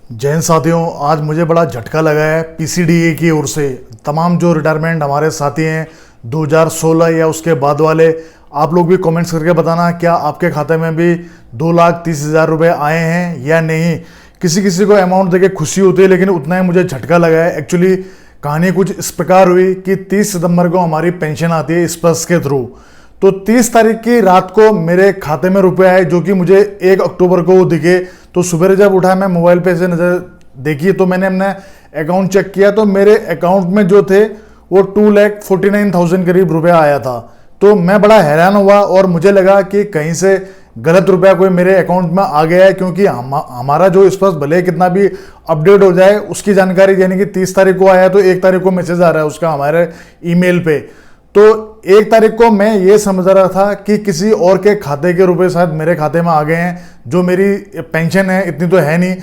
जय हिंद साथियों, आज मुझे बड़ा झटका लगा है पीसीडीए की ओर से। तमाम जो रिटायरमेंट हमारे साथी हैं 2016 या उसके बाद वाले, आप लोग भी कमेंट्स करके बताना क्या आपके खाते में भी 2,30,000 रुपये आए हैं या नहीं। किसी किसी को अमाउंट देके खुशी होती है, लेकिन उतना ही मुझे झटका लगा है। एक्चुअली कहानी कुछ इस प्रकार हुई कि 30 सितंबर को हमारी पेंशन आती है स्पर्श के थ्रू। तो 30 तारीख की रात को मेरे खाते में रुपए आए, जो कि मुझे 1 अक्टूबर को वो दिखे। तो सुबह जब उठा, मैं मोबाइल पे से नज़र देखी तो मैंने अपना अकाउंट चेक किया, तो मेरे अकाउंट में जो थे वो 2,49,000 करीब रुपया आया था। तो मैं बड़ा हैरान हुआ और मुझे लगा कि कहीं से गलत रुपया कोई मेरे अकाउंट में आ गया है, क्योंकि हमारा जो स्पर्श भले कितना भी अपडेट हो जाए, उसकी जानकारी यानी कि 30 तारीख को आया तो 1 तारीख को मैसेज आ रहा है उसका हमारे ईमेल पे। तो 1 तारीख को मैं ये समझ रहा था कि किसी और के खाते के रुपए शायद मेरे खाते में आ गए हैं। जो मेरी पेंशन है इतनी तो है नहीं,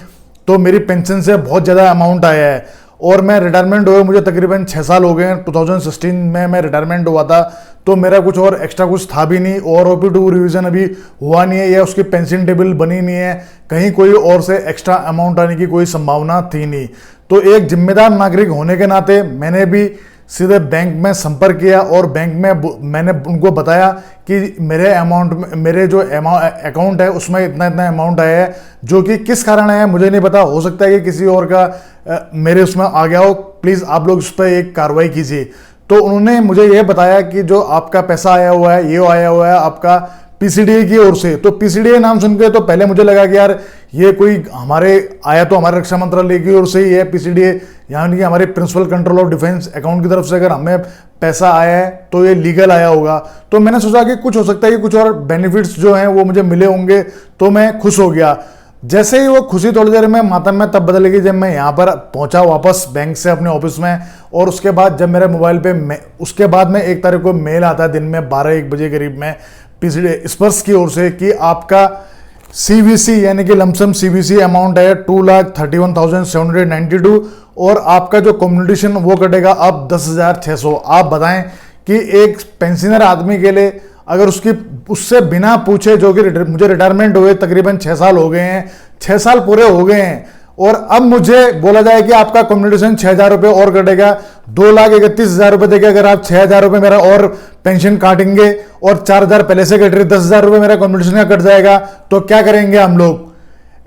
तो मेरी पेंशन से बहुत ज़्यादा अमाउंट आया है। और मैं रिटायरमेंट हुए मुझे तकरीबन 6 साल हो गए हैं। 2016 में मैं रिटायरमेंट हुआ था, तो मेरा कुछ और एक्स्ट्रा कुछ था भी नहीं, और OP2 रिवीजन अभी हुआ नहीं है या उसकी पेंशन टेबल बनी नहीं है, कहीं कोई और से एक्स्ट्रा अमाउंट आने की कोई संभावना थी नहीं। तो एक जिम्मेदार नागरिक होने के नाते मैंने भी सीधे बैंक में संपर्क किया और बैंक में मैंने उनको बताया कि मेरे जो अकाउंट है उसमें इतना इतना अमाउंट आया है, जो कि किस कारण आया है मुझे नहीं पता। हो सकता है कि किसी और का मेरे उसमें आ गया हो। प्लीज़ आप लोग उस पर एक कार्रवाई कीजिए। तो उन्होंने मुझे ये बताया कि जो आपका पैसा आया हुआ है, ये आया हुआ है आपका पीसीडीए की ओर से। तो पीसीडीए नाम सुन के तो पहले मुझे लगा कि यार ये कोई हमारे आया तो हमारे रक्षा मंत्रालय की ओर से ही है पीसीडीए, यानी कि हमारे principal control of defence account की तरफ से अगर हमें पैसा आया है तो ये लीगल आया होगा। तो मैंने सोचा कि कुछ हो सकता है कि कुछ और बेनिफिट्स जो हैं वो मुझे मिले होंगे, तो मैं खुश हो गया। जैसे ही वो खुशी थोड़ी देर में मातम में तब बदल गई जब मैं यहाँ पर पहुँचा वापस बैंक से अपने ऑफिस में। और उसके बाद जब मेरे मोबाइल पे उसके बाद में 1 तारीख को मेल आता है दिन में 12-1 बजे करीब में पीसीडीए स्पर्श की ओर से कि आपका सीवीसी यानी कि लमसम सीवीसी अमाउंट है 2,31,792 और आपका जो कम्युनिकेशन वो कटेगा अब 10,600। आप बताएं कि एक पेंशनर आदमी के लिए अगर उससे बिना पूछे, जो कि मुझे रिटायरमेंट हुए तकरीबन 6 साल हो गए हैं, 6 साल पूरे हो गए हैं, और अब मुझे बोला जाए कि आपका कम्युनिकेशन 6,000 रुपये और कटेगा, 2,31,000 रुपये देके अगर आप 6,000 रुपये मेरा और पेंशन काटेंगे और 4,000 पहले से कट रही, 10,000 रुपये मेरा कम्युनिकेशन का कट जाएगा, तो क्या करेंगे हम लोग?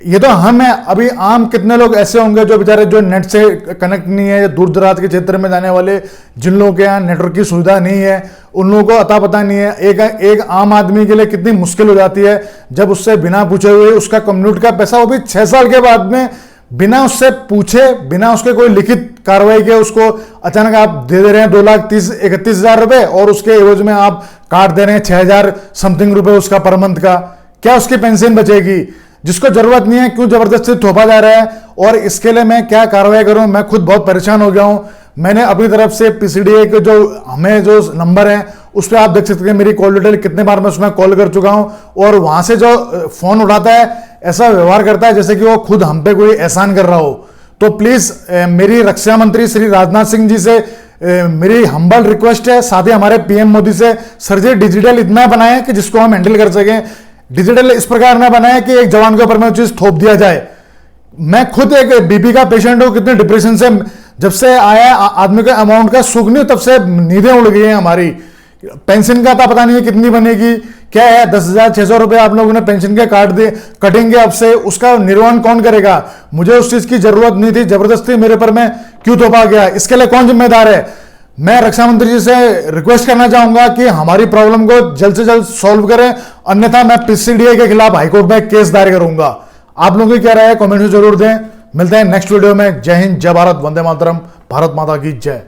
ये तो हम हैं। अभी आम कितने लोग ऐसे होंगे जो बेचारे जो नेट से कनेक्ट नहीं है, दूर दराज के क्षेत्र में जाने वाले, जिन लोगों के यहाँ नेटवर्क की सुविधा नहीं है, उन लोगों को अता पता नहीं है। एक आम आदमी के लिए कितनी मुश्किल हो जाती है जब उससे बिना पूछे हुए उसका कम्युनिट का पैसा, वो भी 6 साल के बाद में, बिना उससे पूछे, बिना उसके कोई लिखित कार्रवाई के उसको अचानक आप दे रहे हैं 2,31,000 रुपए, और उसके एवज में आप काट दे रहे हैं 6,000 समथिंग रुपए उसका पर मंथ का। क्या उसकी पेंशन बचेगी? जिसको जरूरत नहीं है क्यों जबरदस्ती थोपा जा रहा है? और इसके लिए मैं क्या कार्रवाई करूं? मैं खुद बहुत परेशान हो गया हूं। मैंने अपनी तरफ से पीसीडीए के जो नंबर है उस पर आप देख सकते हैं मेरी कॉल डिटेल, कितने बार मैं उसमें कॉल कर चुका हूं, और वहां से जो फोन उठाता है ऐसा व्यवहार करता है जैसे कि वो खुद हम पे कोई एहसान कर रहा हो। तो प्लीज मेरी रक्षा मंत्री श्री राजनाथ सिंह जी से मेरी हम्बल रिक्वेस्ट है, साथ ही हमारे पीएम मोदी से, सर जी डिजिटल इतना बनाए कि जिसको हम हैंडल कर सकें। डिजिटल इस प्रकार ना बनाए कि एक जवान के ऊपर में चीज थोप दिया जाए। मैं खुद एक बीपी का पेशेंट हूं, कितने डिप्रेशन से जब से आया आदमी के अमाउंट का सुख नहीं, तब से नींदें उड़ गई हैं हमारी। पेंशन का पता नहीं है कितनी बनेगी, क्या है 10,600 रुपए आप लोगों ने पेंशन के काट दे, कटेंगे अब से, उसका निर्वहन कौन करेगा? मुझे उस चीज की जरूरत नहीं थी, जबरदस्ती मेरे पर में क्यों थोपा गया? इसके लिए कौन जिम्मेदार है? मैं रक्षा मंत्री जी से रिक्वेस्ट करना चाहूंगा कि हमारी प्रॉब्लम को जल्द से जल्द सॉल्व करें, अन्यथा मैं पीसीडीए के खिलाफ हाईकोर्ट में केस दायर करूंगा। आप लोगों की क्या राय है कमेंट में जरूर दें। मिलते हैं नेक्स्ट वीडियो में। जय हिंद, जय भारत, वंदे मातरम, भारत माता की जय।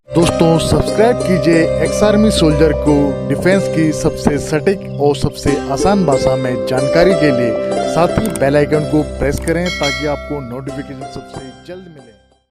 दोस्तों सब्सक्राइब कीजिए एक्स आर्मी सोल्जर को डिफेंस की सबसे सटीक और सबसे आसान भाषा में जानकारी के लिए, साथ ही बेल आइकन को प्रेस करें ताकि आपको नोटिफिकेशन सबसे जल्द मिले।